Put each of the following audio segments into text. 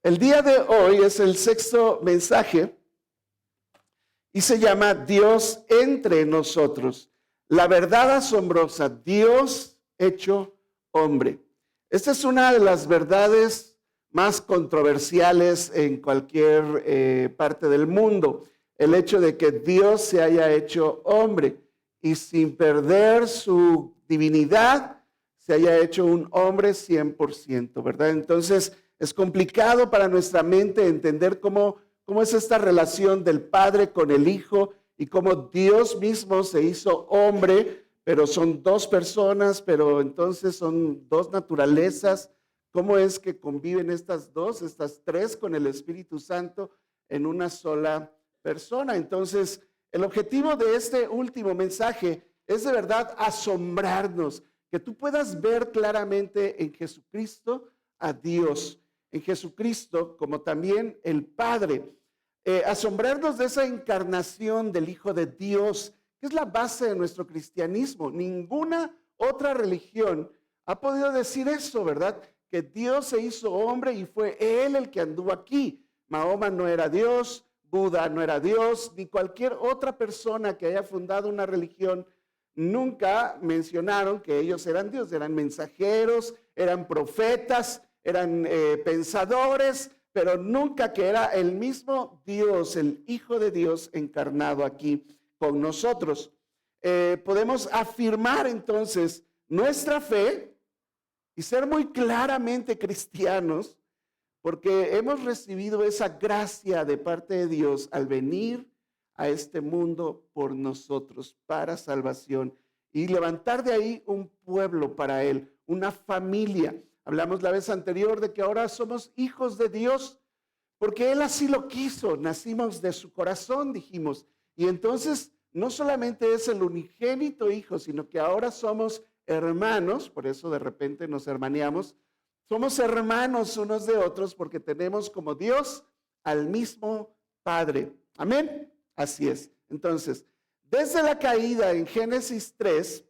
El día de hoy es el sexto mensaje y se llama Dios entre nosotros. La verdad asombrosa, Dios hecho hombre. Esta es una de las verdades más controversiales en cualquier parte del mundo. El hecho de que Dios se haya hecho hombre y sin perder su divinidad, se haya hecho un hombre 100%, ¿verdad? Entonces, es complicado para nuestra mente entender cómo es esta relación del Padre con el Hijo y cómo Dios mismo se hizo hombre, pero son dos personas, pero entonces son dos naturalezas. ¿Cómo es que conviven estas tres con el Espíritu Santo en una sola persona? Entonces, el objetivo de este último mensaje es de verdad asombrarnos, que tú puedas ver claramente en Jesucristo a Dios, en Jesucristo como también el Padre. Asombrarnos de esa encarnación del Hijo de Dios, que es la base de nuestro cristianismo. Ninguna otra religión ha podido decir eso, ¿verdad? Que Dios se hizo hombre y fue Él el que anduvo aquí. Mahoma no era Dios, Buda no era Dios, ni cualquier otra persona que haya fundado una religión. Nunca mencionaron que ellos eran Dios, eran mensajeros, eran profetas, eran pensadores, pero nunca que era el mismo Dios, el Hijo de Dios encarnado aquí con nosotros. Podemos afirmar entonces nuestra fe y ser muy claramente cristianos, porque hemos recibido esa gracia de parte de Dios al venir a este mundo por nosotros, para salvación, y levantar de ahí un pueblo para Él, una familia. Hablamos la vez anterior de que ahora somos hijos de Dios, porque Él así lo quiso, nacimos de su corazón, dijimos. Y entonces no solamente es el unigénito Hijo, sino que ahora somos hermanos, por eso de repente nos hermaneamos, somos hermanos unos de otros porque tenemos como Dios al mismo Padre. Amén. Así es. Entonces, desde la caída en Génesis 3,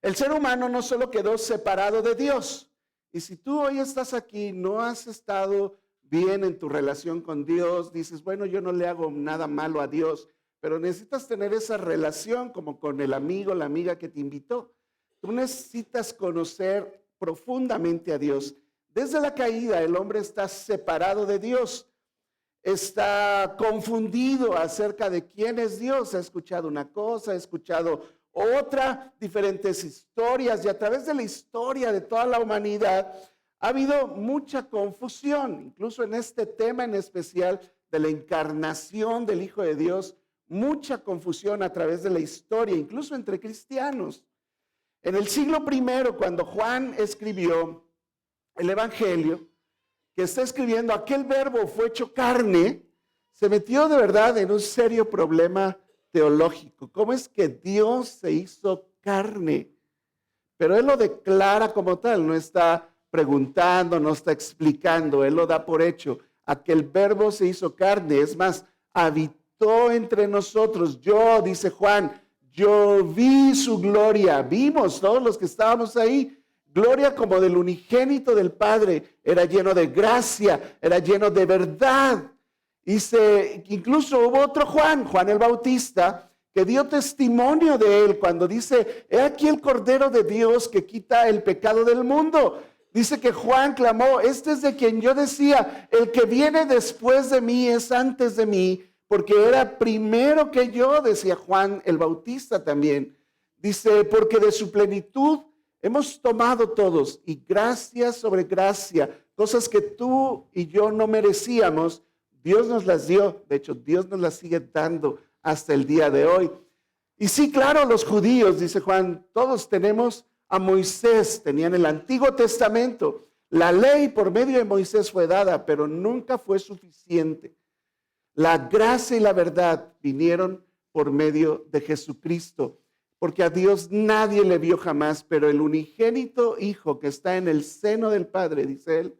el ser humano no solo quedó separado de Dios. Y si tú hoy estás aquí, no has estado bien en tu relación con Dios, dices, bueno, yo no le hago nada malo a Dios, pero necesitas tener esa relación como con el amigo, la amiga que te invitó. Tú necesitas conocer profundamente a Dios. Desde la caída, el hombre está separado de Dios. Está confundido acerca de quién es Dios. Ha escuchado una cosa, ha escuchado otra, diferentes historias, y a través de la historia de toda la humanidad ha habido mucha confusión, incluso en este tema en especial de la encarnación del Hijo de Dios, mucha confusión a través de la historia, incluso entre cristianos. En el siglo I, cuando Juan escribió el Evangelio, que está escribiendo, aquel verbo fue hecho carne, se metió de verdad en un serio problema teológico. ¿Cómo es que Dios se hizo carne? Pero Él lo declara como tal, no está preguntando, no está explicando, Él lo da por hecho. Aquel verbo se hizo carne, es más, habitó entre nosotros. Yo, dice Juan, yo vi su gloria, vimos todos los que estábamos ahí, gloria como del unigénito del Padre, era lleno de gracia, era lleno de verdad. Incluso hubo otro Juan el Bautista, que dio testimonio de él cuando dice, he aquí el Cordero de Dios que quita el pecado del mundo. Dice que Juan clamó, este es de quien yo decía, el que viene después de mí es antes de mí, porque era primero que yo, decía Juan el Bautista también. Dice, porque de su plenitud hemos tomado todos, y gracia sobre gracia, cosas que tú y yo no merecíamos, Dios nos las dio. De hecho, Dios nos las sigue dando hasta el día de hoy. Y sí, claro, los judíos, dice Juan, todos tenemos a Moisés, tenían el Antiguo Testamento. La ley por medio de Moisés fue dada, pero nunca fue suficiente. La gracia y la verdad vinieron por medio de Jesucristo, porque a Dios nadie le vio jamás, pero el unigénito Hijo que está en el seno del Padre, dice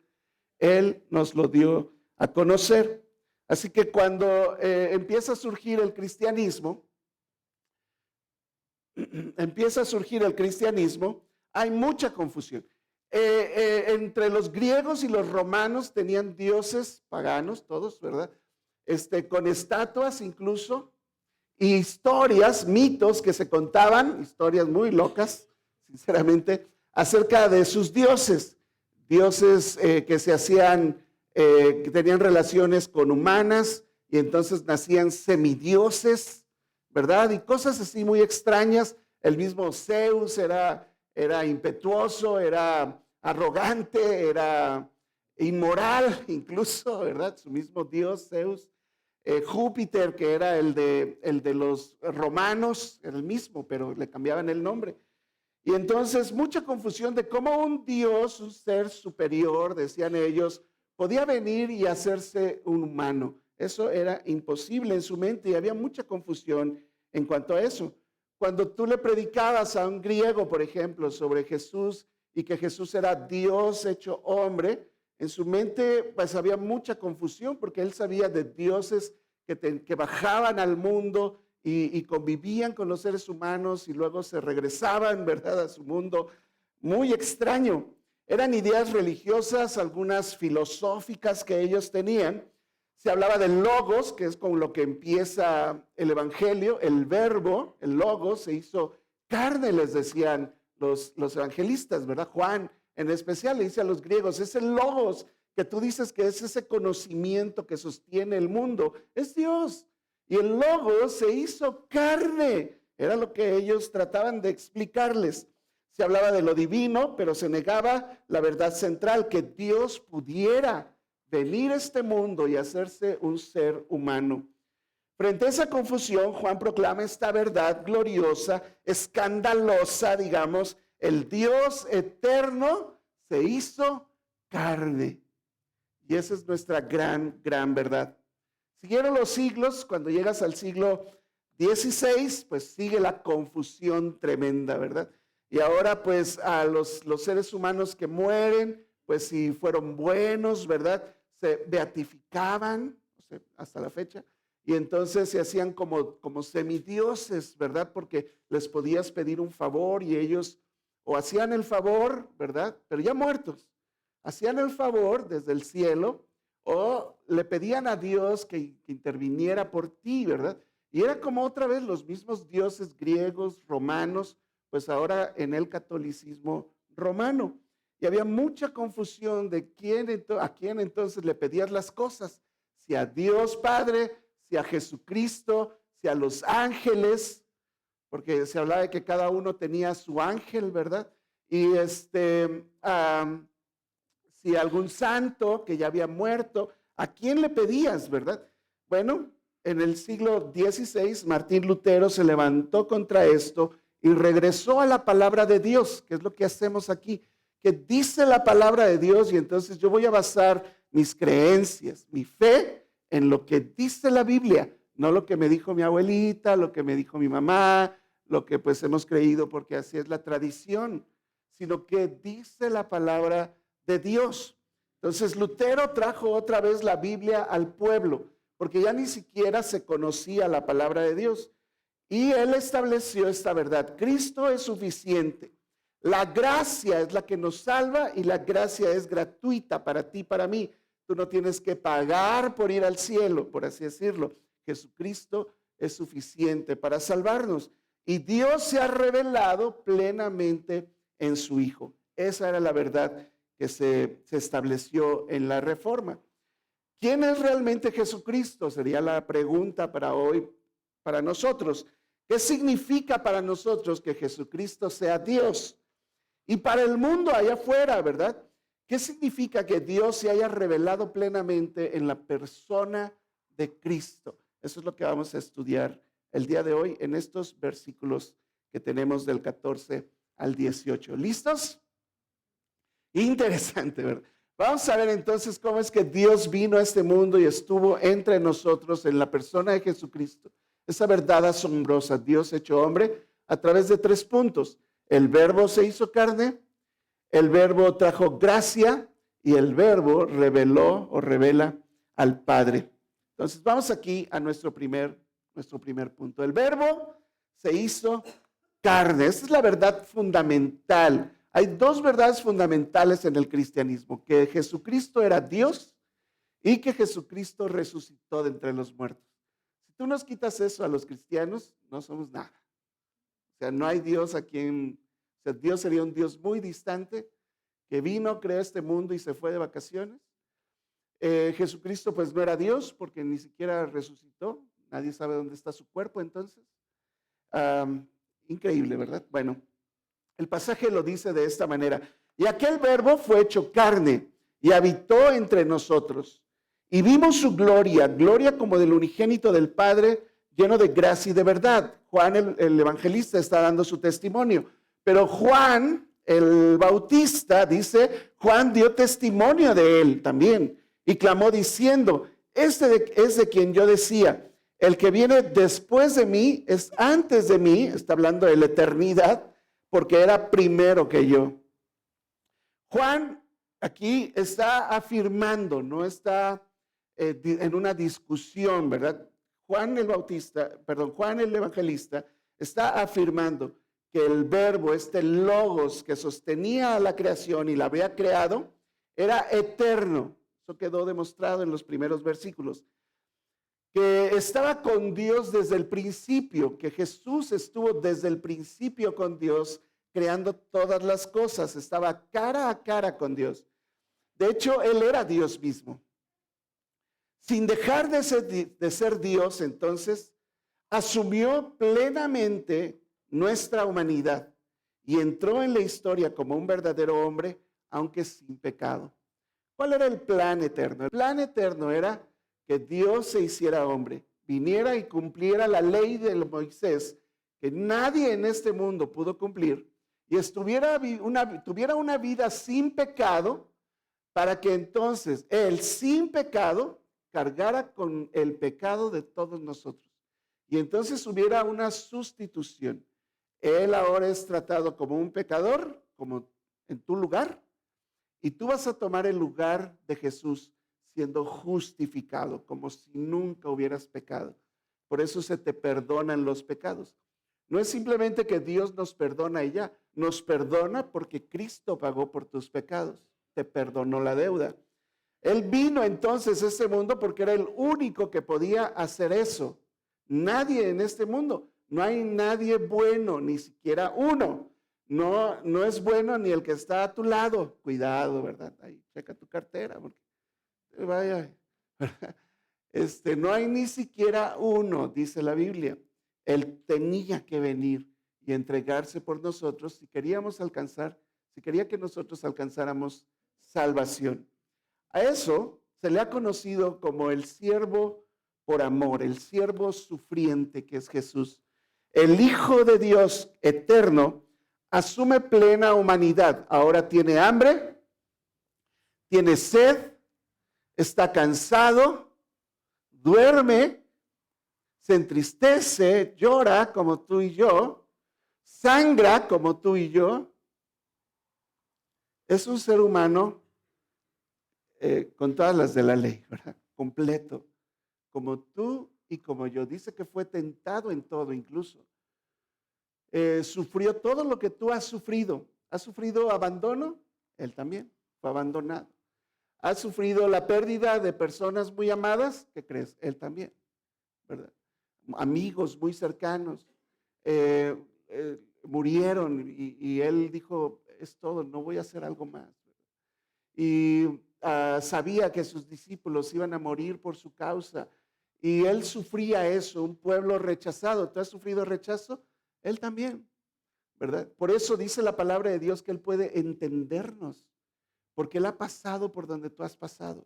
Él nos lo dio a conocer. Así que cuando empieza a surgir el cristianismo, hay mucha confusión. entre los griegos y los romanos tenían dioses paganos, todos, ¿verdad? Con estatuas incluso, y historias, mitos que se contaban, historias muy locas, sinceramente, acerca de sus dioses. Dioses que se hacían, que tenían relaciones con humanas, y entonces nacían semidioses, ¿verdad? Y cosas así muy extrañas. El mismo Zeus era impetuoso, era arrogante, era inmoral incluso, ¿verdad? Su mismo dios Zeus. Júpiter, que era el de los romanos, era el mismo, pero le cambiaban el nombre. Y entonces mucha confusión de cómo un dios, un ser superior, decían ellos, podía venir y hacerse un humano. Eso era imposible en su mente y había mucha confusión en cuanto a eso. Cuando tú le predicabas a un griego, por ejemplo, sobre Jesús y que Jesús era Dios hecho hombre, en su mente pues había mucha confusión porque él sabía de dioses que bajaban al mundo y convivían con los seres humanos y luego se regresaban, ¿verdad?, a su mundo. Muy extraño. Eran ideas religiosas, algunas filosóficas que ellos tenían. Se hablaba del logos, que es con lo que empieza el evangelio, el verbo, el logos se hizo carne, les decían los evangelistas, ¿verdad? Juan en especial le dice a los griegos, es el logos que tú dices que es ese conocimiento que sostiene el mundo, es Dios. Y el logos se hizo carne, era lo que ellos trataban de explicarles. Se hablaba de lo divino, pero se negaba la verdad central, que Dios pudiera venir a este mundo y hacerse un ser humano. Frente a esa confusión, Juan proclama esta verdad gloriosa, escandalosa, digamos, el Dios eterno se hizo carne. Y esa es nuestra gran verdad. Siguieron los siglos, cuando llegas al siglo XVI, pues sigue la confusión tremenda, ¿verdad? Y ahora pues a los seres humanos que mueren, pues si fueron buenos, ¿verdad? Se beatificaban, o sea, hasta la fecha, y entonces se hacían como semidioses, ¿verdad? Porque les podías pedir un favor y ellos o hacían el favor, ¿verdad? Pero ya muertos, hacían el favor desde el cielo o le pedían a Dios que interviniera por ti, ¿verdad? Y era como otra vez los mismos dioses griegos, romanos, pues ahora en el catolicismo romano. Y había mucha confusión de a quién entonces le pedías las cosas, si a Dios Padre, si a Jesucristo, si a los ángeles, porque se hablaba de que cada uno tenía su ángel, ¿verdad? Y si algún santo que ya había muerto, ¿a quién le pedías, verdad? Bueno, en el siglo XVI, Martín Lutero se levantó contra esto y regresó a la palabra de Dios, que es lo que hacemos aquí, que dice la palabra de Dios y entonces yo voy a basar mis creencias, mi fe en lo que dice la Biblia, no lo que me dijo mi abuelita, lo que me dijo mi mamá, lo que pues hemos creído porque así es la tradición, sino que dice la palabra de Dios. Entonces Lutero trajo otra vez la Biblia al pueblo, porque ya ni siquiera se conocía la palabra de Dios. Y él estableció esta verdad: Cristo es suficiente. La gracia es la que nos salva y la gracia es gratuita para ti, para mí. Tú no tienes que pagar por ir al cielo, por así decirlo. Jesucristo es suficiente para salvarnos. Y Dios se ha revelado plenamente en su Hijo. Esa era la verdad que se estableció en la Reforma. ¿Quién es realmente Jesucristo? Sería la pregunta para hoy, para nosotros. ¿Qué significa para nosotros que Jesucristo sea Dios? Y para el mundo allá afuera, ¿verdad? ¿Qué significa que Dios se haya revelado plenamente en la persona de Cristo? Eso es lo que vamos a estudiar el día de hoy en estos versículos que tenemos del 14 al 18. ¿Listos? Interesante, ¿verdad? Vamos a ver entonces cómo es que Dios vino a este mundo y estuvo entre nosotros en la persona de Jesucristo. Esa verdad asombrosa, Dios hecho hombre, a través de 3 puntos. El verbo se hizo carne, el verbo trajo gracia y el verbo reveló o revela al Padre. Entonces vamos aquí a nuestro primer punto. El verbo se hizo carne. Esa es la verdad fundamental Hay dos verdades fundamentales en el cristianismo, que Jesucristo era Dios y que Jesucristo resucitó de entre los muertos. Si tú nos quitas eso a los cristianos, no somos nada. O sea, no hay Dios o sea, Dios sería un Dios muy distante que vino, creó este mundo y se fue de vacaciones. Jesucristo pues no era Dios porque ni siquiera resucitó. Nadie sabe dónde está su cuerpo entonces. Increíble, ¿verdad? Bueno, el pasaje lo dice de esta manera. Y aquel verbo fue hecho carne y habitó entre nosotros. Y vimos su gloria, gloria como del unigénito del Padre, lleno de gracia y de verdad. Juan el evangelista está dando su testimonio. Pero Juan, el Bautista, dice, Juan dio testimonio de él también. Y clamó diciendo, este es de quien yo decía, el que viene después de mí es antes de mí, está hablando de la eternidad, porque era primero que yo. Juan aquí está afirmando, no está en una discusión, ¿verdad? Juan el evangelista está afirmando que el verbo, este logos que sostenía a la creación y la había creado, era eterno. Eso quedó demostrado en los primeros versículos. Que estaba con Dios desde el principio, que Jesús estuvo desde el principio con Dios, creando todas las cosas, estaba cara a cara con Dios. De hecho, Él era Dios mismo. Sin dejar de ser Dios, entonces, asumió plenamente nuestra humanidad y entró en la historia como un verdadero hombre, aunque sin pecado. ¿Cuál era el plan eterno? El plan eterno era que Dios se hiciera hombre, viniera y cumpliera la ley de Moisés, que nadie en este mundo pudo cumplir, y tuviera una vida sin pecado, para que entonces Él, sin pecado, cargara con el pecado de todos nosotros. Y entonces hubiera una sustitución. Él ahora es tratado como un pecador, como en tu lugar, y tú vas a tomar el lugar de Jesús siendo justificado, como si nunca hubieras pecado. Por eso se te perdonan los pecados. No es simplemente que Dios nos perdona y ya, nos perdona porque Cristo pagó por tus pecados, te perdonó la deuda. Él vino entonces a este mundo porque era el único que podía hacer eso. Nadie en este mundo, no hay nadie bueno, ni siquiera uno. No es bueno ni el que está a tu lado. Cuidado, ¿verdad? Ahí, checa tu cartera, porque vaya, ¿verdad? No hay ni siquiera uno, dice la Biblia. Él tenía que venir y entregarse por nosotros si quería que nosotros alcanzáramos salvación. A eso se le ha conocido como el siervo por amor, el siervo sufriente que es Jesús. El Hijo de Dios eterno asume plena humanidad. Ahora tiene hambre, tiene sed, está cansado, duerme, se entristece, llora como tú y yo, sangra como tú y yo. Es un ser humano con todas las de la ley, ¿verdad? Completo, como tú y como yo. Dice que fue tentado en todo incluso. Sufrió todo lo que tú has sufrido. ¿Has sufrido abandono? Él también fue abandonado. ¿Has sufrido la pérdida de personas muy amadas? ¿Qué crees? Él también, ¿verdad? Amigos muy cercanos murieron y él dijo, es todo, no voy a hacer algo más. Y sabía que sus discípulos iban a morir por su causa y él sufría eso, un pueblo rechazado. ¿Tú has sufrido rechazo? Él también, ¿verdad? Por eso dice la palabra de Dios que Él puede entendernos, porque Él ha pasado por donde tú has pasado.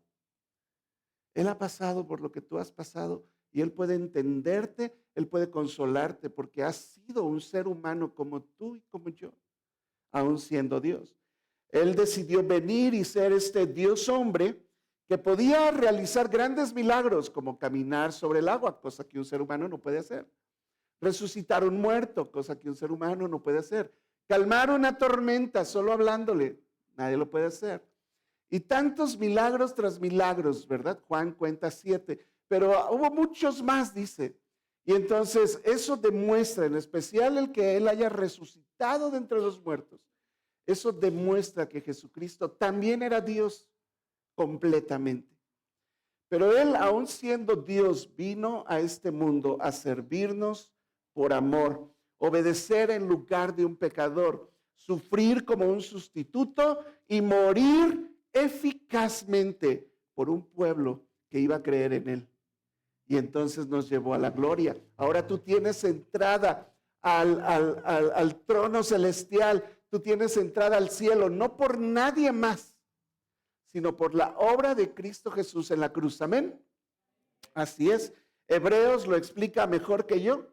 Él ha pasado por lo que tú has pasado y Él puede entenderte, Él puede consolarte, porque has sido un ser humano como tú y como yo, aún siendo Dios. Él decidió venir y ser este Dios hombre que podía realizar grandes milagros, como caminar sobre el agua, cosa que un ser humano no puede hacer. Resucitar un muerto, cosa que un ser humano no puede hacer. Calmar una tormenta solo hablándole, nadie lo puede hacer. Y tantos milagros tras milagros, ¿verdad? Juan cuenta 7, pero hubo muchos más, dice. Y entonces eso demuestra en especial el que Él haya resucitado de entre los muertos. Eso demuestra que Jesucristo también era Dios completamente. Pero Él, aun siendo Dios, vino a este mundo a servirnos por amor, obedecer en lugar de un pecador, sufrir como un sustituto y morir eficazmente por un pueblo que iba a creer en Él. Y entonces nos llevó a la gloria. Ahora tú tienes entrada al trono celestial, tú tienes entrada al cielo, no por nadie más, sino por la obra de Cristo Jesús en la cruz. Amén. Así es. Hebreos lo explica mejor que yo.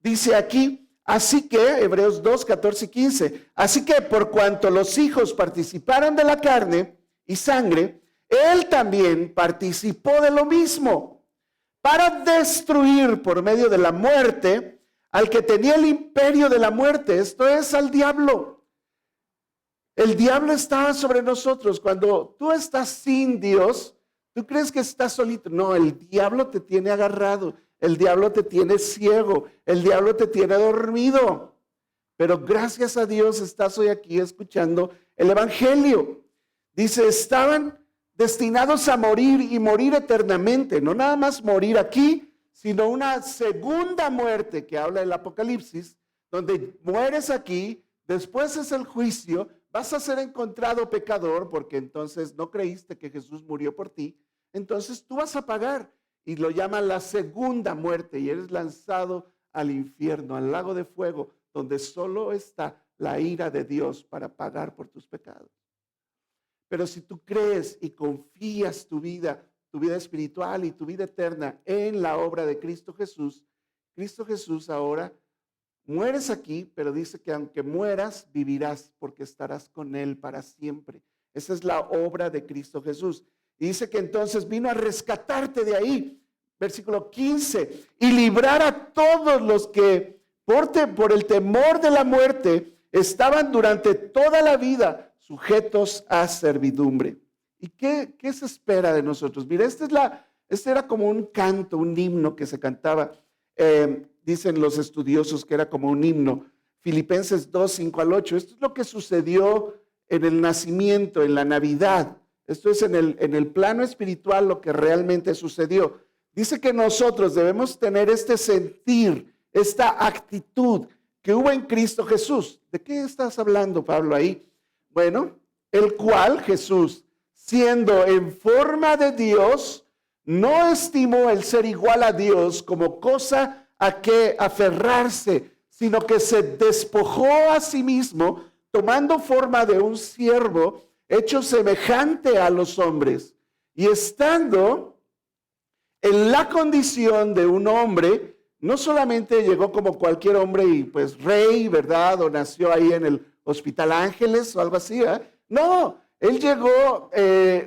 Dice aquí, así que, Hebreos 2, 14 y 15, así que por cuanto los hijos participaron de la carne y sangre, Él también participó de lo mismo, para destruir por medio de la muerte al que tenía el imperio de la muerte, esto es, al diablo. El diablo estaba sobre nosotros. Cuando tú estás sin Dios, tú crees que estás solito. No, el diablo te tiene agarrado, el diablo te tiene ciego, el diablo te tiene dormido. Pero gracias a Dios estás hoy aquí escuchando el evangelio. Dice, estaban destinados a morir y morir eternamente. No nada más morir aquí, sino una segunda muerte que habla el Apocalipsis, donde mueres aquí, después es el juicio, vas a ser encontrado pecador porque entonces no creíste que Jesús murió por ti, entonces tú vas a pagar y lo llaman la segunda muerte y eres lanzado al infierno, al lago de fuego, donde solo está la ira de Dios para pagar por tus pecados. Pero si tú crees y confías tu vida espiritual y tu vida eterna en la obra de Cristo Jesús ahora mueres aquí, pero dice que aunque mueras, vivirás porque estarás con Él para siempre. Esa es la obra de Cristo Jesús. Y dice que entonces vino a rescatarte de ahí. Versículo 15. Y librar a todos los que por el temor de la muerte estaban durante toda la vida sujetos a servidumbre. ¿Y qué se espera de nosotros? Mira, este era como un canto, un himno que se cantaba. Dicen los estudiosos que era como un himno. Filipenses 2, 5 al 8. Esto es lo que sucedió en el nacimiento, en la Navidad. Esto es en el plano espiritual lo que realmente sucedió. Dice que nosotros debemos tener este sentir, esta actitud que hubo en Cristo Jesús. ¿De qué estás hablando, Pablo, ahí? Bueno, el cual Jesús, siendo en forma de Dios, no estimó el ser igual a Dios como cosa a que aferrarse, sino que se despojó a sí mismo, tomando forma de un siervo, hecho semejante a los hombres, y estando en la condición de un hombre, no solamente llegó como cualquier hombre y pues rey, ¿verdad? O nació ahí en el Hospital Ángeles o algo así, ¿verdad? No, él llegó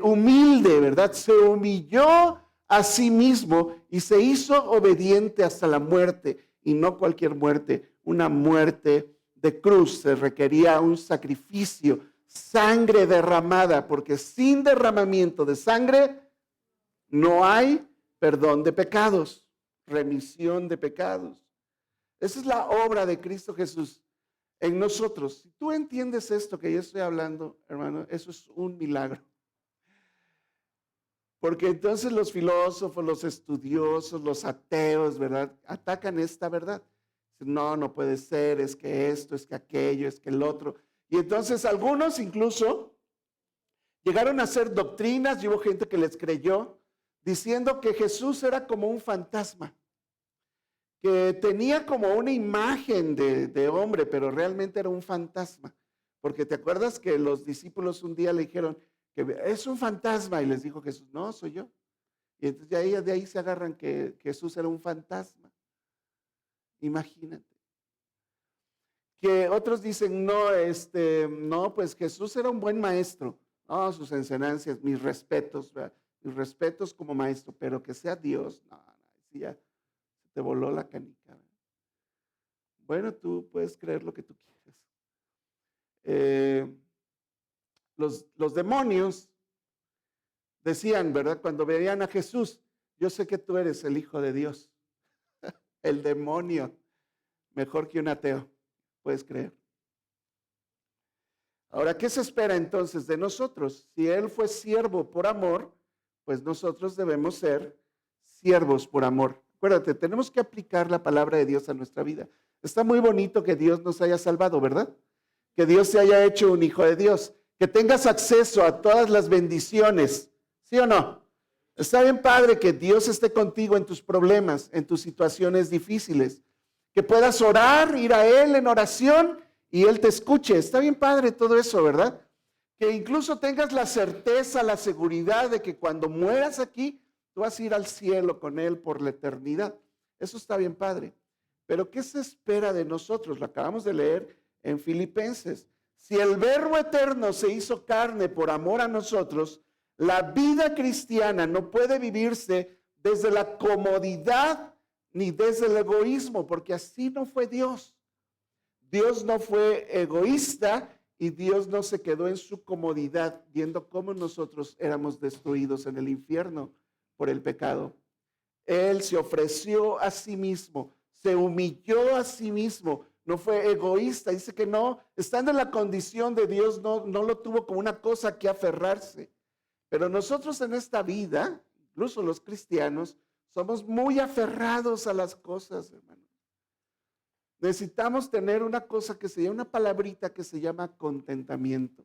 humilde, ¿verdad? Se humilló a sí mismo y se hizo obediente hasta la muerte, y no cualquier muerte, una muerte de cruz. Se requería un sacrificio, sangre derramada, porque sin derramamiento de sangre no hay perdón de pecados, remisión de pecados. Esa es la obra de Cristo Jesús en nosotros. Si tú entiendes esto que yo estoy hablando, hermano, eso es un milagro. Porque entonces los filósofos, los estudiosos, los ateos, ¿verdad? Atacan esta verdad. No, no puede ser, es que esto, es que aquello, es que el otro. Y entonces algunos incluso llegaron a hacer doctrinas, y hubo gente que les creyó, diciendo que Jesús era como un fantasma, que tenía como una imagen de hombre, pero realmente era un fantasma. Porque te acuerdas que los discípulos un día le dijeron que es un fantasma, y les dijo Jesús, no, soy yo. Y entonces de ahí se agarran que Jesús era un fantasma. Imagínate. Que otros dicen, no, pues Jesús era un buen maestro. No, sus enseñanzas, mis respetos, ¿verdad? Mis respetos como maestro, pero que sea Dios, no, si ya te voló la canica, ¿verdad? Bueno, tú puedes creer lo que tú quieras. Los demonios decían, ¿verdad? Cuando veían a Jesús, yo sé que tú eres el Hijo de Dios. El demonio, mejor que un ateo, puedes creer. Ahora, ¿qué se espera entonces de nosotros? Si Él fue siervo por amor, pues nosotros debemos ser siervos por amor. Acuérdate, tenemos que aplicar la palabra de Dios a nuestra vida. Está muy bonito que Dios nos haya salvado, ¿verdad? Que Dios se haya hecho un hijo de Dios, que tengas acceso a todas las bendiciones, ¿sí o no? Está bien padre que Dios esté contigo en tus problemas, en tus situaciones difíciles, que puedas orar, ir a Él en oración y Él te escuche. Está bien padre todo eso, ¿verdad? Que incluso tengas la certeza, la seguridad de que cuando mueras aquí, tú vas a ir al cielo con Él por la eternidad. Eso está bien padre. Pero ¿qué se espera de nosotros? Lo acabamos de leer en Filipenses. Si el Verbo eterno se hizo carne por amor a nosotros, la vida cristiana no puede vivirse desde la comodidad ni desde el egoísmo, porque así no fue Dios. Dios no fue egoísta y Dios no se quedó en su comodidad viendo cómo nosotros éramos destruidos en el infierno por el pecado. Él se ofreció a sí mismo, se humilló a sí mismo, no fue egoísta. Dice que no, estando en la condición de Dios, no lo tuvo como una cosa que aferrarse. Pero nosotros en esta vida, incluso los cristianos, somos muy aferrados a las cosas, hermanos. Necesitamos tener una cosa que se llama, una palabrita que se llama contentamiento.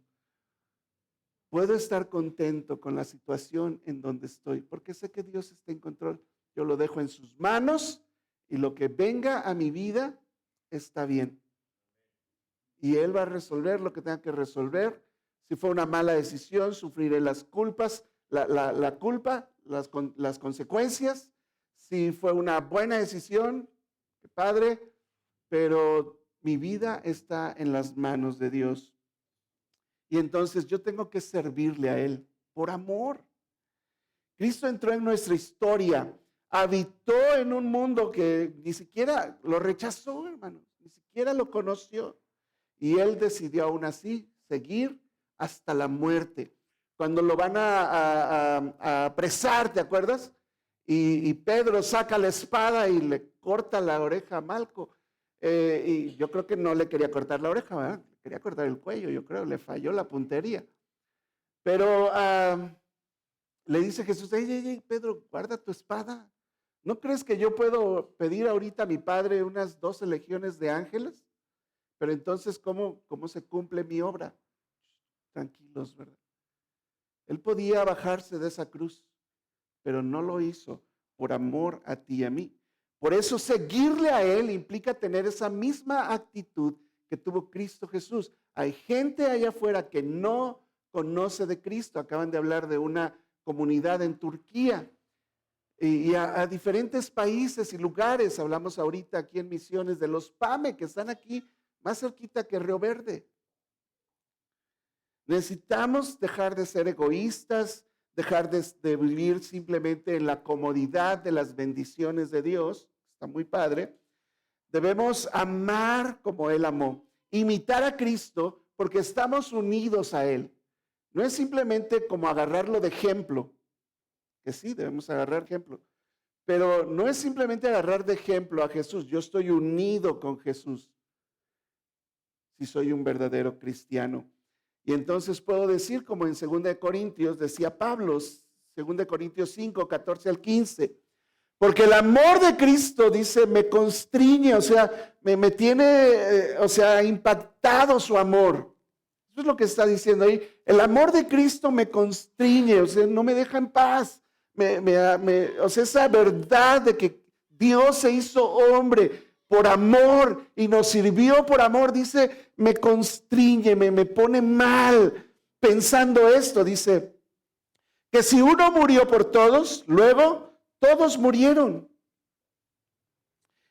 Puedo estar contento con la situación en donde estoy, porque sé que Dios está en control. Yo lo dejo en sus manos y lo que venga a mi vida está bien. Y Él va a resolver lo que tenga que resolver. Si fue una mala decisión, sufriré las culpas, la culpa, las consecuencias. Si fue una buena decisión, qué padre, pero mi vida está en las manos de Dios. Y entonces yo tengo que servirle a Él por amor. Cristo entró en nuestra historia, habitó en un mundo que ni siquiera lo rechazó, hermanos, ni siquiera lo conoció. Y Él decidió aún así seguir hasta la muerte. Cuando lo van a apresar, ¿te acuerdas? Y Pedro saca la espada y le corta la oreja a Malco. Y yo creo que no le quería cortar la oreja, ¿verdad? Le quería cortar el cuello, yo creo, le falló la puntería. Pero le dice Jesús, ey, Pedro, guarda tu espada. ¿No crees que yo puedo pedir ahorita a mi Padre unas 12 legiones de ángeles? Pero entonces, ¿cómo se cumple mi obra? Tranquilos, ¿verdad? Él podía bajarse de esa cruz, pero no lo hizo por amor a ti y a mí. Por eso seguirle a Él implica tener esa misma actitud que tuvo Cristo Jesús. Hay gente allá afuera que no conoce de Cristo. Acaban de hablar de una comunidad en Turquía y a diferentes países y lugares. Hablamos ahorita aquí en Misiones de los PAME que están aquí más cerquita que Río Verde. Necesitamos dejar de ser egoístas, dejar de vivir simplemente en la comodidad de las bendiciones de Dios. Está muy padre. Debemos amar como Él amó, imitar a Cristo porque estamos unidos a Él. No es simplemente como agarrarlo de ejemplo, que sí, debemos agarrar ejemplo, pero no es simplemente agarrar de ejemplo a Jesús. Yo estoy unido con Jesús si soy un verdadero cristiano. Y entonces puedo decir, como en 2 Corintios decía Pablo, 2 Corintios 5, 14 al 15, porque el amor de Cristo, dice, me constriñe, o sea, me tiene, impactado su amor. Eso es lo que está diciendo ahí. El amor de Cristo me constriñe, o sea, no me deja en paz. O sea, esa verdad de que Dios se hizo hombre por amor y nos sirvió por amor, dice, me constriñe, me pone mal pensando esto. Dice que si uno murió por todos, luego todos murieron.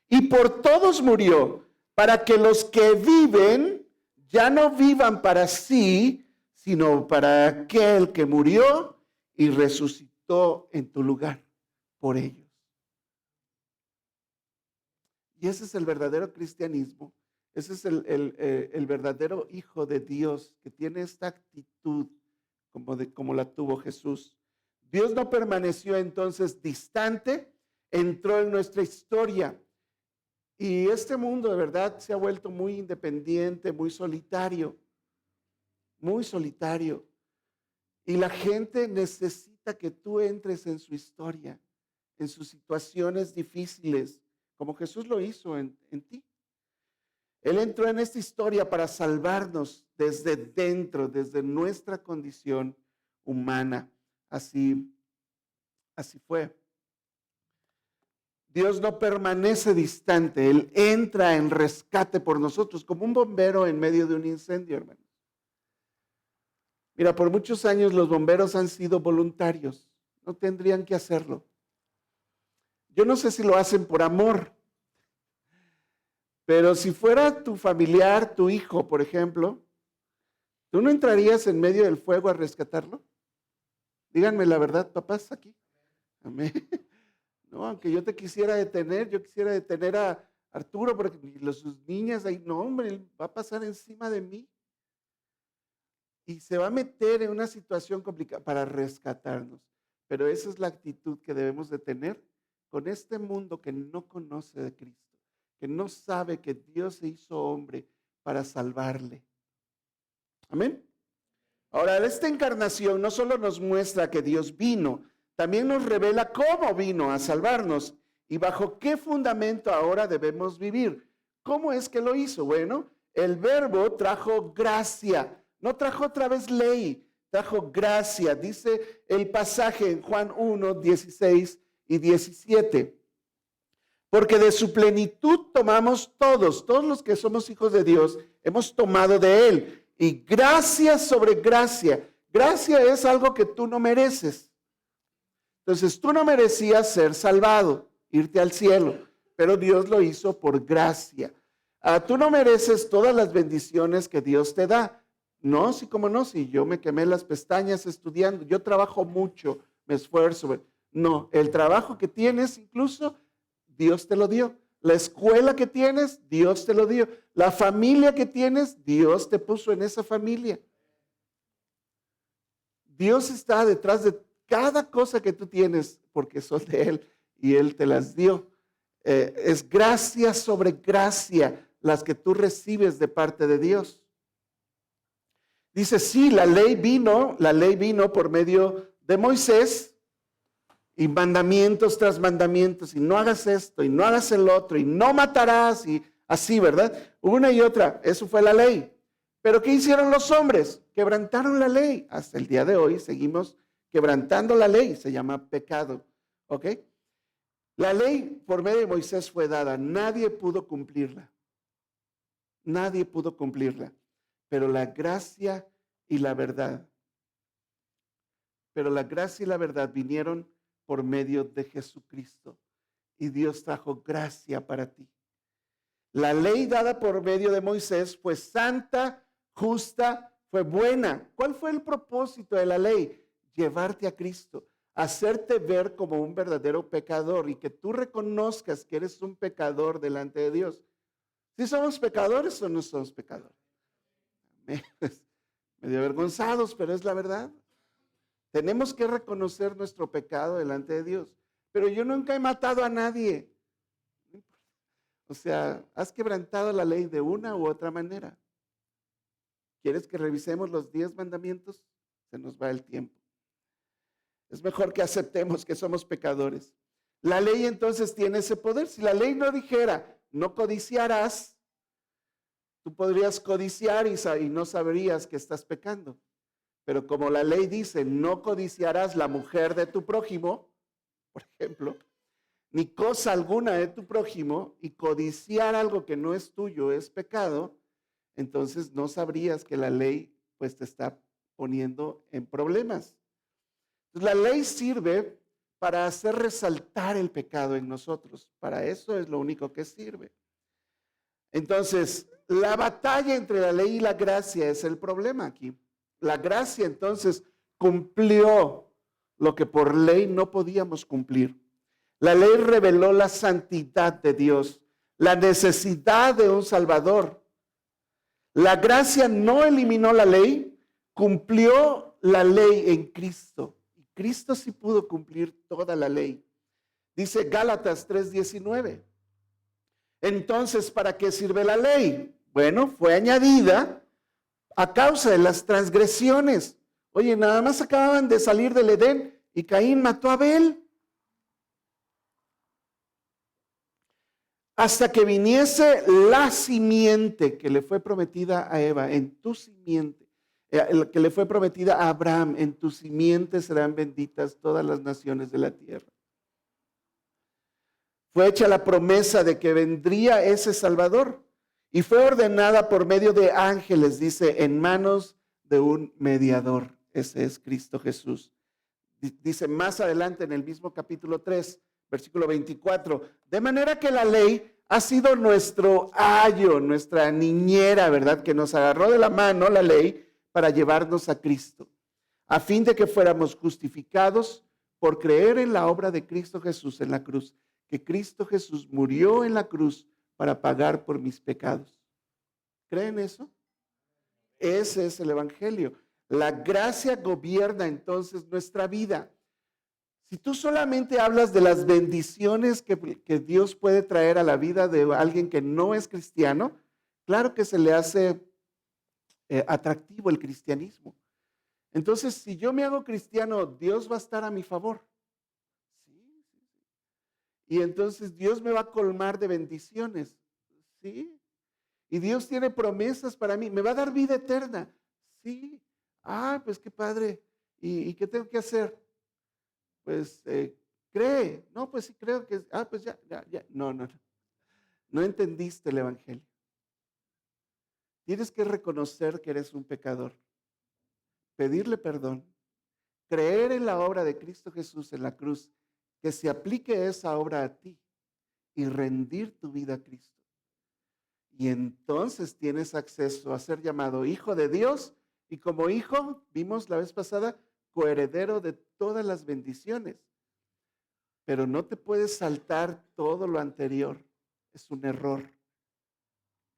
Y por todos murió, para que los que viven ya no vivan para sí, sino para aquel que murió y resucitó en tu lugar por ellos. Y ese es el verdadero cristianismo. Ese es el verdadero hijo de Dios que tiene esta actitud como la tuvo Jesús. Dios no permaneció entonces distante, entró en nuestra historia. Y este mundo de verdad se ha vuelto muy independiente, muy solitario. muy solitario. Y la gente necesita que tú entres en su historia, en sus situaciones difíciles, como Jesús lo hizo en ti. Él entró en esta historia para salvarnos desde dentro, desde nuestra condición humana. Así fue. Dios no permanece distante, Él entra en rescate por nosotros, como un bombero en medio de un incendio, hermano. Mira, por muchos años los bomberos han sido voluntarios, no tendrían que hacerlo. Yo no sé si lo hacen por amor, pero si fuera tu familiar, tu hijo, por ejemplo, ¿tú no entrarías en medio del fuego a rescatarlo? Díganme la verdad, papás, aquí. Amén. No, aunque yo te quisiera detener, yo quisiera detener a Arturo, porque sus niñas ahí, no, hombre, él va a pasar encima de mí. Y se va a meter en una situación complicada para rescatarnos. Pero esa es la actitud que debemos de tener con este mundo que no conoce de Cristo, que no sabe que Dios se hizo hombre para salvarle. Amén. Ahora, esta encarnación no solo nos muestra que Dios vino, también nos revela cómo vino a salvarnos y bajo qué fundamento ahora debemos vivir. ¿Cómo es que lo hizo? Bueno, el Verbo trajo gracia, no trajo otra vez ley, trajo gracia. Dice el pasaje en Juan 1, 16 y 17. Porque de su plenitud tomamos todos los que somos hijos de Dios, hemos tomado de Él. Y gracia sobre gracia. Gracia es algo que tú no mereces. Entonces tú no merecías ser salvado, irte al cielo, pero Dios lo hizo por gracia. Tú no mereces todas las bendiciones que Dios te da. No, sí, cómo no, si yo me quemé las pestañas estudiando, yo trabajo mucho, me esfuerzo. No, el trabajo que tienes incluso, Dios te lo dio. La escuela que tienes, Dios te lo dio. La familia que tienes, Dios te puso en esa familia. Dios está detrás de cada cosa que tú tienes porque son de Él y Él te las dio. Es gracia sobre gracia las que tú recibes de parte de Dios. Dice, sí, la ley vino por medio de Moisés y mandamientos tras mandamientos y no hagas esto y no hagas el otro y no matarás y así, ¿verdad? Una y otra, eso fue la ley. Pero ¿qué hicieron los hombres? Quebrantaron la ley. Hasta el día de hoy seguimos quebrantando la ley, se llama pecado, ¿ok? La ley por medio de Moisés fue dada, nadie pudo cumplirla. Nadie pudo cumplirla. Pero la gracia y la verdad, vinieron por medio de Jesucristo y Dios trajo gracia para ti. La ley dada por medio de Moisés fue santa, justa, fue buena. ¿Cuál fue el propósito de la ley? Llevarte a Cristo, hacerte ver como un verdadero pecador y que tú reconozcas que eres un pecador delante de Dios. ¿Sí somos pecadores o no somos pecadores? Medio avergonzados, pero es la verdad. Tenemos que reconocer nuestro pecado delante de Dios. Pero yo nunca he matado a nadie. O sea, has quebrantado la ley de una u otra manera. ¿Quieres que revisemos los 10 mandamientos? Se nos va el tiempo. Es mejor que aceptemos que somos pecadores. La ley entonces tiene ese poder. Si la ley no dijera, no codiciarás, tú podrías codiciar y no sabrías que estás pecando. Pero como la ley dice, no codiciarás la mujer de tu prójimo, por ejemplo, ni cosa alguna de tu prójimo, y codiciar algo que no es tuyo es pecado, entonces no sabrías que la ley pues te está poniendo en problemas. Entonces, la ley sirve para hacer resaltar el pecado en nosotros. Para eso es lo único que sirve. Entonces, la batalla entre la ley y la gracia es el problema aquí. La gracia entonces cumplió lo que por ley no podíamos cumplir. La ley reveló la santidad de Dios, la necesidad de un Salvador. La gracia no eliminó la ley, cumplió la ley en Cristo. Y Cristo sí pudo cumplir toda la ley. Dice Gálatas 3:19. Entonces, ¿para qué sirve la ley? Bueno, fue añadida a causa de las transgresiones. Oye, nada más acababan de salir del Edén y Caín mató a Abel. Hasta que viniese la simiente que le fue prometida a Eva, en tu simiente, que le fue prometida a Abraham, en tu simiente serán benditas todas las naciones de la tierra. Fue hecha la promesa de que vendría ese Salvador y fue ordenada por medio de ángeles, dice, en manos de un mediador. Ese es Cristo Jesús. Dice más adelante en el mismo capítulo 3, versículo 24, de manera que la ley ha sido nuestro ayo, nuestra niñera, ¿verdad? Que nos agarró de la mano la ley para llevarnos a Cristo, a fin de que fuéramos justificados por creer en la obra de Cristo Jesús en la cruz, que Cristo Jesús murió en la cruz para pagar por mis pecados. ¿Creen eso? Ese es el Evangelio. La gracia gobierna entonces nuestra vida. Si tú solamente hablas de las bendiciones que Dios puede traer a la vida de alguien que no es cristiano, claro que se le hace atractivo el cristianismo. Entonces, si yo me hago cristiano, Dios va a estar a mi favor. Sí. Y entonces Dios me va a colmar de bendiciones. Sí. Y Dios tiene promesas para mí. Me va a dar vida eterna. Sí. Ah, pues qué padre. ¿Y qué tengo que hacer? Pues cree. No, pues sí creo que, pues ya. No. No entendiste el Evangelio. Tienes que reconocer que eres un pecador, pedirle perdón, creer en la obra de Cristo Jesús en la cruz, que se aplique esa obra a ti y rendir tu vida a Cristo. Y entonces tienes acceso a ser llamado hijo de Dios y como hijo, vimos la vez pasada, coheredero de todas las bendiciones. Pero no te puedes saltar todo lo anterior. Es un error.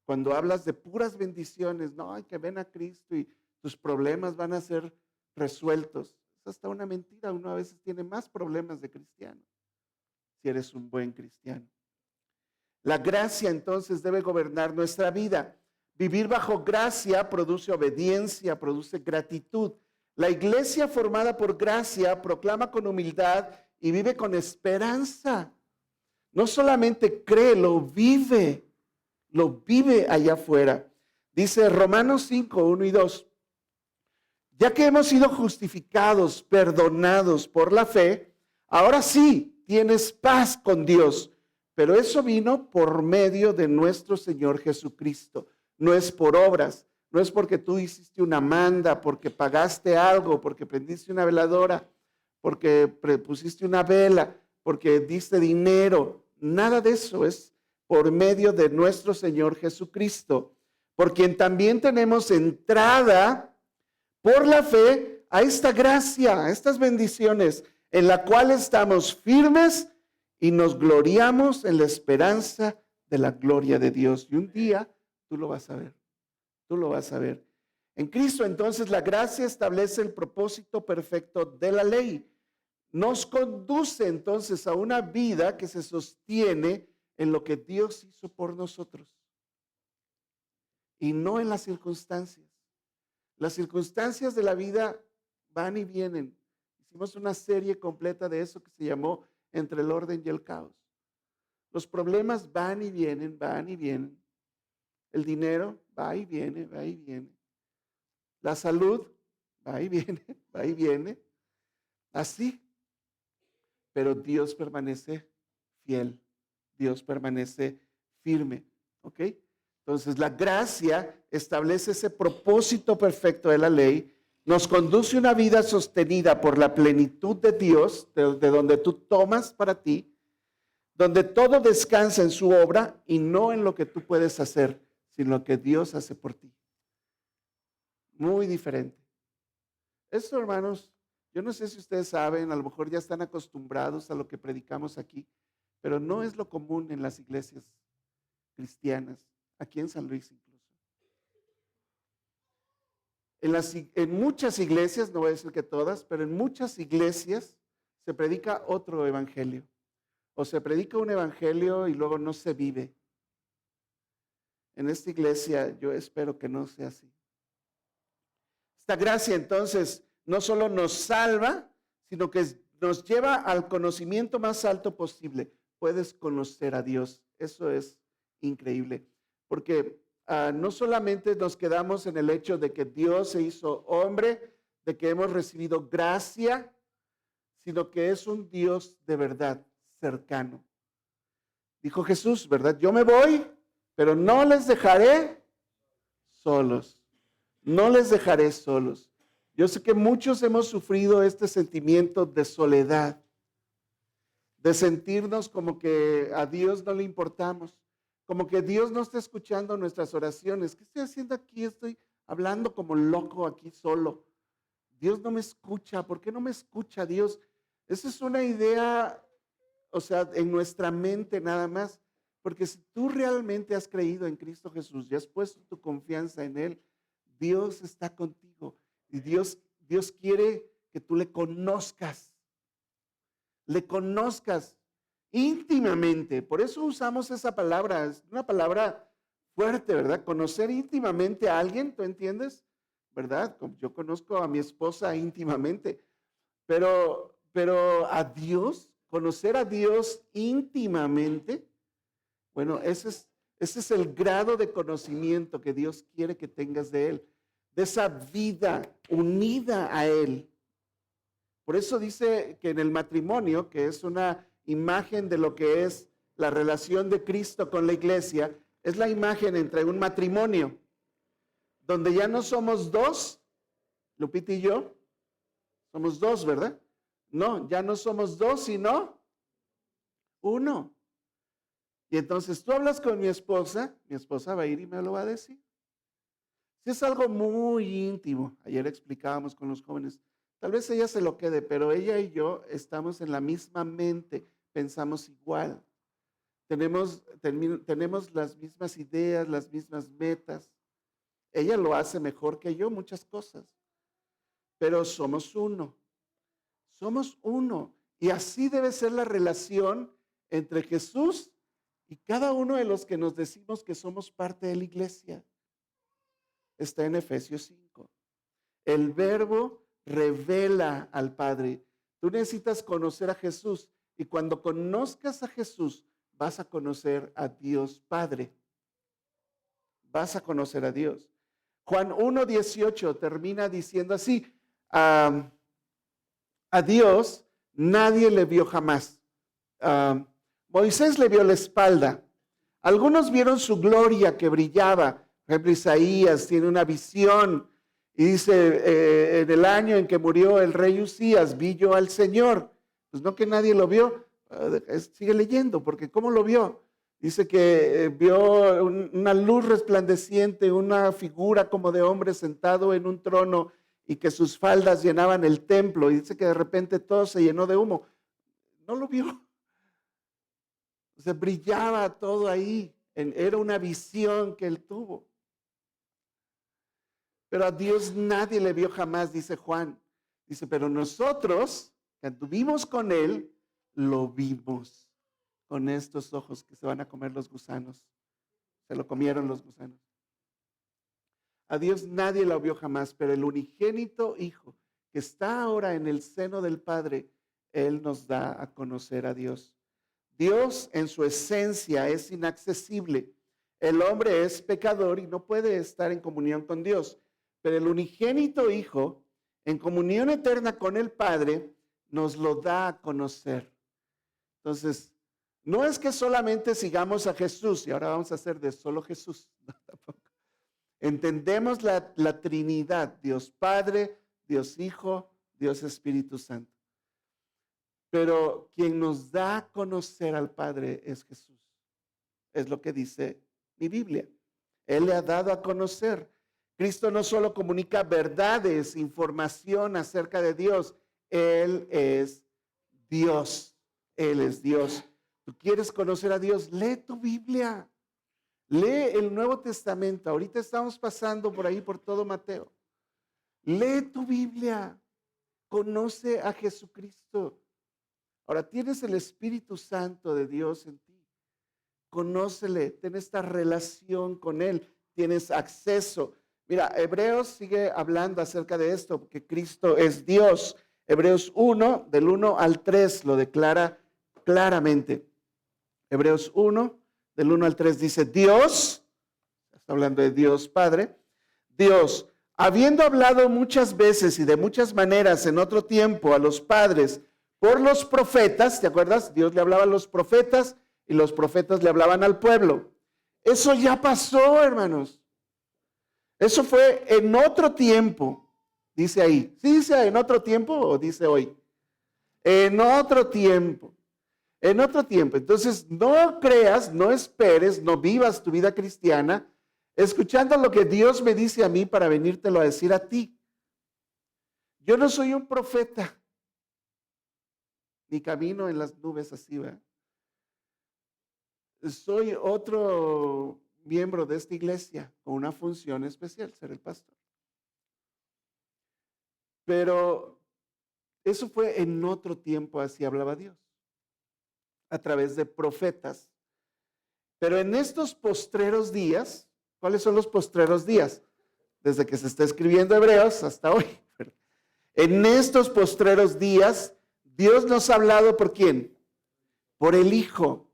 Cuando hablas de puras bendiciones, no, hay que ven a Cristo y tus problemas van a ser resueltos. Es hasta una mentira. Uno a veces tiene más problemas de cristiano, si eres un buen cristiano. La gracia entonces debe gobernar nuestra vida. Vivir bajo gracia produce obediencia, produce gratitud. La iglesia formada por gracia proclama con humildad y vive con esperanza. No solamente cree, lo vive allá afuera. Dice Romanos 5, 1 y 2. Ya que hemos sido justificados, perdonados por la fe, ahora sí tienes paz con Dios. Pero eso vino por medio de nuestro Señor Jesucristo. No es por obras, no es porque tú hiciste una manda, porque pagaste algo, porque prendiste una veladora, porque pusiste una vela, porque diste dinero. Nada de eso, es por medio de nuestro Señor Jesucristo, por quien también tenemos entrada por la fe a esta gracia, a estas bendiciones, en la cual estamos firmes y nos gloriamos en la esperanza de la gloria de Dios. Y un día tú lo vas a ver, tú lo vas a ver. En Cristo entonces la gracia establece el propósito perfecto de la ley. Nos conduce entonces a una vida que se sostiene en lo que Dios hizo por nosotros y no en las circunstancias. Las circunstancias de la vida van y vienen. Hicimos una serie completa de eso que se llamó Entre el orden y el caos. Los problemas van y vienen, van y vienen. El dinero va y viene, va y viene. La salud va y viene, va y viene. Así. Pero Dios permanece fiel. Dios permanece firme. ¿Ok? Entonces la gracia establece ese propósito perfecto de la ley, nos conduce una vida sostenida por la plenitud de Dios, de donde tú tomas para ti, donde todo descansa en su obra y no en lo que tú puedes hacer, sino lo que Dios hace por ti. Muy diferente. Esto, hermanos, yo no sé si ustedes saben, a lo mejor ya están acostumbrados a lo que predicamos aquí, pero no es lo común en las iglesias cristianas, aquí en San Luis incluso. En muchas iglesias, no voy a decir que todas, pero en muchas iglesias se predica otro evangelio. O se predica un evangelio y luego no se vive. En esta iglesia yo espero que no sea así. Esta gracia entonces no solo nos salva, sino que nos lleva al conocimiento más alto posible. Puedes conocer a Dios. Eso es increíble, porque no solamente nos quedamos en el hecho de que Dios se hizo hombre, de que hemos recibido gracia, sino que es un Dios de verdad, cercano. Dijo Jesús, ¿verdad? Yo me voy, pero no les dejaré solos. No les dejaré solos. Yo sé que muchos hemos sufrido este sentimiento de soledad, de sentirnos como que a Dios no le importamos, como que Dios no está escuchando nuestras oraciones. ¿Qué estoy haciendo aquí? Estoy hablando como loco aquí solo. Dios no me escucha. ¿Por qué no me escucha Dios? Esa es una idea, o sea, en nuestra mente nada más. Porque si tú realmente has creído en Cristo Jesús y has puesto tu confianza en Él, Dios está contigo. Y Dios quiere que tú le conozcas íntimamente. Por eso usamos esa palabra. Es una palabra fuerte, ¿verdad? Conocer íntimamente a alguien, ¿tú entiendes? ¿Verdad? Yo conozco a mi esposa íntimamente, pero a Dios, conocer a Dios íntimamente, bueno, ese es el grado de conocimiento que Dios quiere que tengas de Él, de esa vida unida a Él. Por eso dice que en el matrimonio, que es una imagen de lo que es la relación de Cristo con la iglesia, es la imagen entre un matrimonio, donde ya no somos dos, Lupita y yo, somos dos, ¿verdad? No, ya no somos dos, sino uno. Y entonces tú hablas con mi esposa va a ir y me lo va a decir. Si es algo muy íntimo, ayer explicábamos con los jóvenes, tal vez ella se lo quede, pero ella y yo estamos en la misma mente, pensamos igual, tenemos las mismas ideas, las mismas metas. Ella lo hace mejor que yo, muchas cosas, pero somos uno. Somos uno. Y así debe ser la relación entre Jesús y cada uno de los que nos decimos que somos parte de la iglesia. Está en Efesios 5. El Verbo revela al Padre. Tú necesitas conocer a Jesús y cuando conozcas a Jesús vas a conocer a Dios Padre. Vas a conocer a Dios. Juan 1:18 termina diciendo así, a Dios nadie le vio jamás. Moisés le vio la espalda. Algunos vieron su gloria que brillaba. Por ejemplo, Isaías tiene una visión y dice, en el año en que murió el rey Usías, vi yo al Señor. Pues no que nadie lo vio, sigue leyendo, porque ¿cómo lo vio? Dice que vio una luz resplandeciente, una figura como de hombre sentado en un trono y que sus faldas llenaban el templo. Y dice que de repente todo se llenó de humo. No lo vio. O sea, brillaba todo ahí. Era una visión que él tuvo. Pero a Dios nadie le vio jamás, dice Juan. Dice, pero nosotros, que anduvimos con él, lo vimos con estos ojos que se van a comer los gusanos. Se lo comieron los gusanos. A Dios nadie lo vio jamás, pero el unigénito Hijo que está ahora en el seno del Padre, Él nos da a conocer a Dios. Dios en su esencia es inaccesible. El hombre es pecador y no puede estar en comunión con Dios, pero el unigénito Hijo, en comunión eterna con el Padre, nos lo da a conocer. Entonces, no es que solamente sigamos a Jesús y ahora vamos a hacer de solo Jesús, no, tampoco. Entendemos la Trinidad, Dios Padre, Dios Hijo, Dios Espíritu Santo. Pero quien nos da a conocer al Padre es Jesús. Es lo que dice mi Biblia. Él le ha dado a conocer. Cristo no solo comunica verdades, información acerca de Dios. Él es Dios. Él es Dios. ¿Tú quieres conocer a Dios? Lee tu Biblia. Lee el Nuevo Testamento. Ahorita estamos pasando por ahí, por todo Mateo. Lee tu Biblia. Conoce a Jesucristo. Ahora tienes el Espíritu Santo de Dios en ti. Conócele, ten esta relación con Él. Tienes acceso. Mira, Hebreos sigue hablando acerca de esto, que Cristo es Dios. Hebreos 1, del 1 al 3, lo declara claramente. Hebreos 1, del 1 al 3 dice, Dios, está hablando de Dios Padre, Dios, habiendo hablado muchas veces y de muchas maneras en otro tiempo a los padres por los profetas, ¿te acuerdas? Dios le hablaba a los profetas y los profetas le hablaban al pueblo. Eso ya pasó, hermanos. Eso fue en otro tiempo, dice ahí. ¿Sí dice en otro tiempo o dice hoy? En otro tiempo. En otro tiempo. Entonces, no creas, no esperes, no vivas tu vida cristiana escuchando lo que Dios me dice a mí para venírtelo a decir a ti. Yo no soy un profeta, ni camino en las nubes así, ¿verdad? Soy otro miembro de esta iglesia con una función especial, ser el pastor. Pero eso fue en otro tiempo, así hablaba Dios, a través de profetas. Pero en estos postreros días, ¿cuáles son los postreros días? Desde que se está escribiendo Hebreos hasta hoy. En estos postreros días, Dios nos ha hablado ¿por quién? Por el Hijo,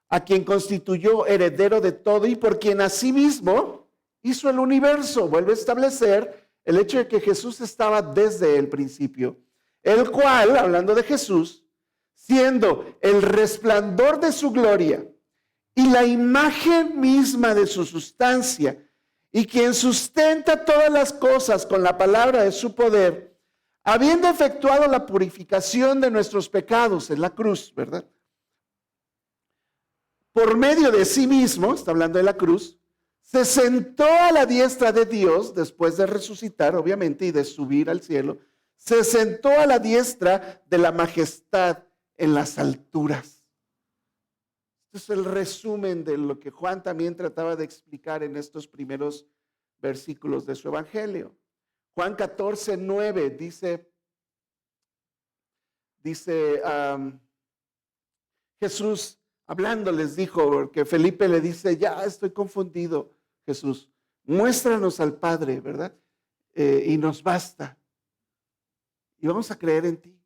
a quien constituyó heredero de todo y por quien asimismo hizo el universo. Vuelve a establecer el hecho de que Jesús estaba desde el principio, el cual, hablando de Jesús, siendo el resplandor de su gloria y la imagen misma de su sustancia, y quien sustenta todas las cosas con la palabra de su poder, habiendo efectuado la purificación de nuestros pecados en la cruz, ¿verdad? Por medio de sí mismo, está hablando de la cruz, se sentó a la diestra de Dios, después de resucitar, obviamente, y de subir al cielo, se sentó a la diestra de la majestad en las alturas. Este es el resumen de lo que Juan también trataba de explicar en estos primeros versículos de su evangelio. Juan 14, 9 dice Jesús hablando les dijo, porque Felipe le dice, ya estoy confundido, Jesús, muéstranos al Padre, ¿verdad? Y nos basta. Y vamos a creer en ti.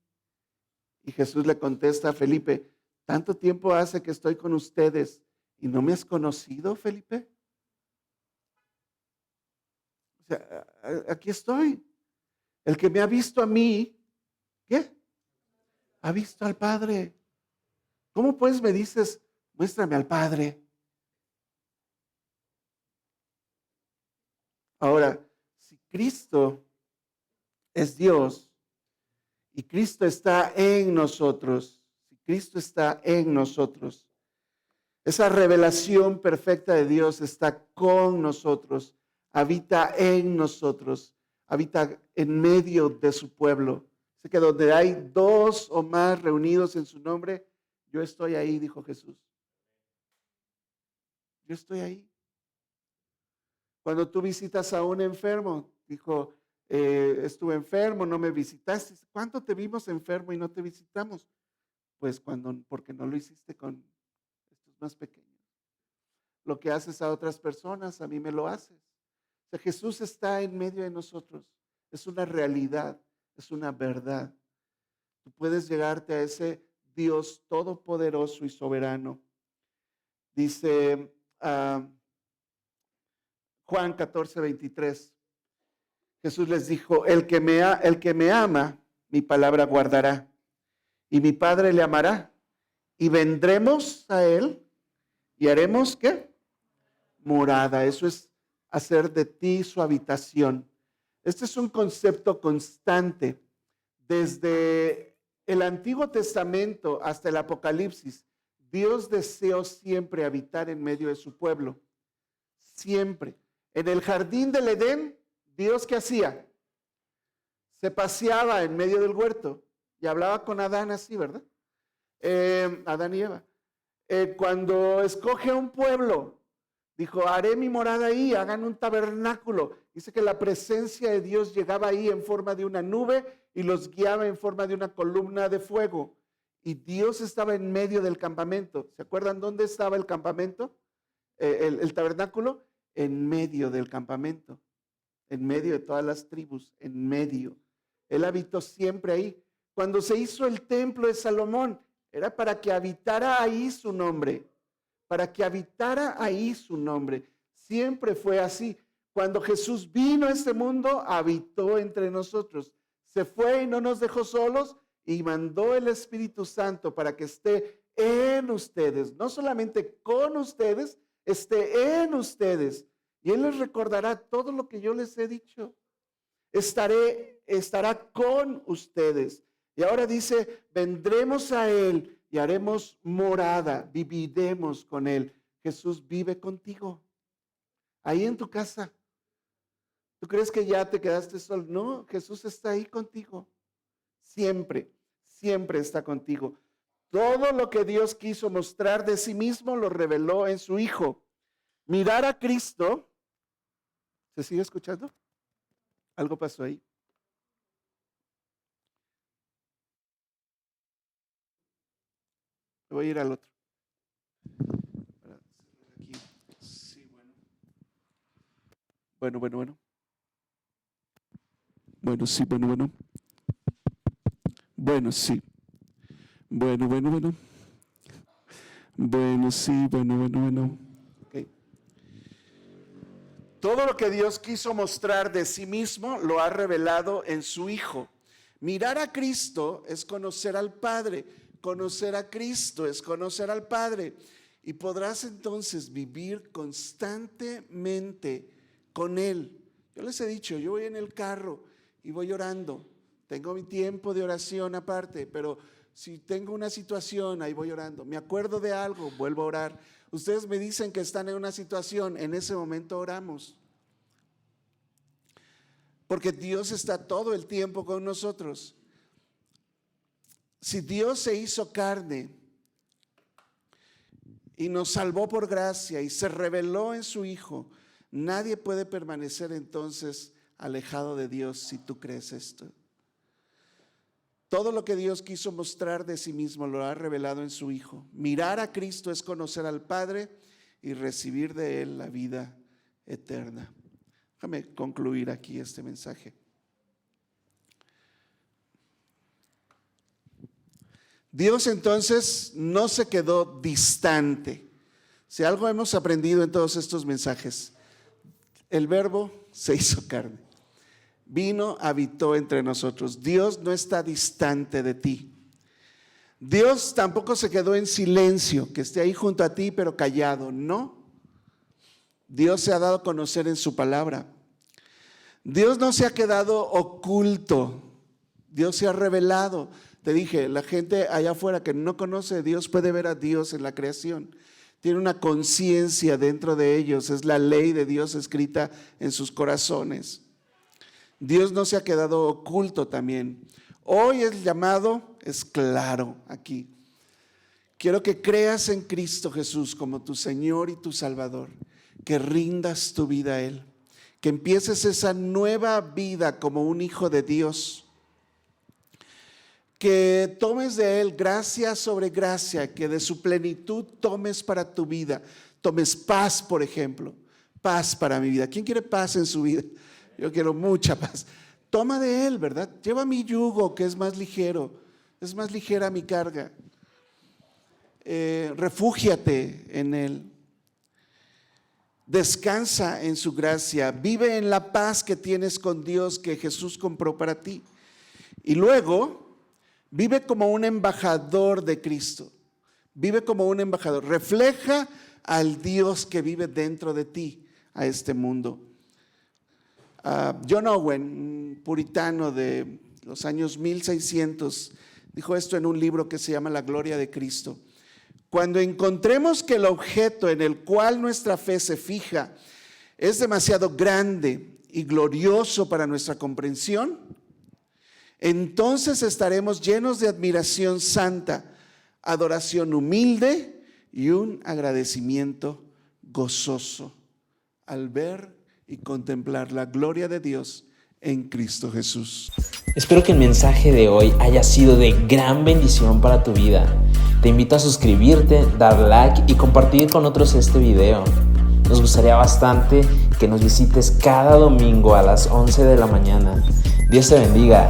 Y Jesús le contesta a Felipe, ¿tanto tiempo hace que estoy con ustedes y no me has conocido, Felipe? O sea, aquí estoy. El que me ha visto a mí, ¿qué? Ha visto al Padre. ¿Cómo pues me dices, muéstrame al Padre? Ahora, si Cristo es Dios y Cristo está en nosotros, si Cristo está en nosotros, esa revelación perfecta de Dios está con nosotros, habita en nosotros, habita en medio de su pueblo. Así que donde hay dos o más reunidos en su nombre, yo estoy ahí, dijo Jesús. Yo estoy ahí. Cuando tú visitas a un enfermo, dijo, estuve enfermo, no me visitaste. ¿Cuánto te vimos enfermo y no te visitamos? Pues porque no lo hiciste con estos más pequeños. Lo que haces a otras personas, a mí me lo haces. O sea, Jesús está en medio de nosotros. Es una realidad, es una verdad. Tú puedes llegarte a ese Dios todopoderoso y soberano. Dice Juan 14, 23. Jesús les dijo, el que me ama, mi palabra guardará, y mi Padre le amará, y vendremos a él, y haremos, ¿qué? Morada. Eso es hacer de ti su habitación. Este es un concepto constante. Desde el Antiguo Testamento hasta el Apocalipsis, Dios deseó siempre habitar en medio de su pueblo. Siempre. En el jardín del Edén, Dios, ¿qué hacía? Se paseaba en medio del huerto y hablaba con Adán así, ¿verdad? Adán y Eva. Cuando escoge un pueblo, dijo, haré mi morada ahí, hagan un tabernáculo. Dice que la presencia de Dios llegaba ahí en forma de una nube y los guiaba en forma de una columna de fuego. Y Dios estaba en medio del campamento. ¿Se acuerdan dónde estaba el campamento? El tabernáculo. en medio del campamento, en medio de todas las tribus, en medio. Él habitó siempre ahí. Cuando se hizo el templo de Salomón, era para que habitara ahí su nombre, para que habitara ahí su nombre. Siempre fue así. Cuando Jesús vino a este mundo, habitó entre nosotros. Se fue y no nos dejó solos y mandó el Espíritu Santo para que esté en ustedes, no solamente con ustedes, esté en ustedes. Y Él les recordará todo lo que yo les he dicho. Estará con ustedes. Y ahora dice, vendremos a Él y haremos morada, viviremos con Él. Jesús vive contigo, ahí en tu casa. ¿Tú crees que ya te quedaste solo? No, Jesús está ahí contigo. Siempre, siempre está contigo. Todo lo que Dios quiso mostrar de sí mismo lo reveló en su Hijo. Mirar a Cristo. ¿Se sigue escuchando? Algo pasó ahí. Voy a ir al otro. Aquí. Sí, bueno. Bueno. Bueno, sí, bueno. Bueno, sí. Bueno. Bueno, sí, bueno. Okay. Todo lo que Dios quiso mostrar de sí mismo lo ha revelado en su Hijo. Mirar a Cristo es conocer al Padre. Conocer a Cristo es conocer al Padre. Y podrás entonces vivir constantemente con Él. Yo les he dicho, yo voy en el carro y voy orando. Tengo mi tiempo de oración aparte, pero si tengo una situación, ahí voy orando. Me acuerdo de algo, vuelvo a orar. Ustedes me dicen que están en una situación, en ese momento oramos. Porque Dios está todo el tiempo con nosotros. Si Dios se hizo carne y nos salvó por gracia y se reveló en su Hijo, nadie puede permanecer entonces alejado de Dios si tú crees esto. Todo lo que Dios quiso mostrar de sí mismo lo ha revelado en su Hijo. Mirar a Cristo es conocer al Padre y recibir de Él la vida eterna. Déjame concluir aquí este mensaje. Dios entonces no se quedó distante. Si algo hemos aprendido en todos estos mensajes, el Verbo se hizo carne. Vino, habitó entre nosotros. Dios no está distante de ti. Dios tampoco se quedó en silencio, que esté ahí junto a ti pero callado. No. Dios se ha dado a conocer en su palabra. Dios no se ha quedado oculto. Dios se ha revelado. Te dije, la gente allá afuera que no conoce a Dios puede ver a Dios en la creación. Tiene una conciencia dentro de ellos. Es la ley de Dios escrita en sus corazones. Dios no se ha quedado oculto también. Hoy el llamado es claro aquí. Quiero que creas en Cristo Jesús como tu Señor y tu Salvador. Que rindas tu vida a Él. Que empieces esa nueva vida como un hijo de Dios. Que tomes de Él gracia sobre gracia, que de su plenitud tomes para tu vida. Tomes paz, por ejemplo. Paz para mi vida. ¿Quién quiere paz en su vida? Yo quiero mucha paz. Toma de Él, ¿verdad? Lleva mi yugo, que es más ligero. Es más ligera mi carga. Refúgiate en Él. Descansa en su gracia. Vive en la paz que tienes con Dios, que Jesús compró para ti. Y luego vive como un embajador de Cristo. Vive como un embajador. Refleja al Dios que vive dentro de ti a este mundo. John Owen, un puritano de los años 1600, dijo esto en un libro que se llama La Gloria de Cristo. Cuando encontremos que el objeto en el cual nuestra fe se fija es demasiado grande y glorioso para nuestra comprensión, entonces estaremos llenos de admiración santa, adoración humilde y un agradecimiento gozoso al ver y contemplar la gloria de Dios en Cristo Jesús. Espero que el mensaje de hoy haya sido de gran bendición para tu vida. Te invito a suscribirte, dar like y compartir con otros este video. Nos gustaría bastante que nos visites cada domingo a las 11 de la mañana. Dios te bendiga.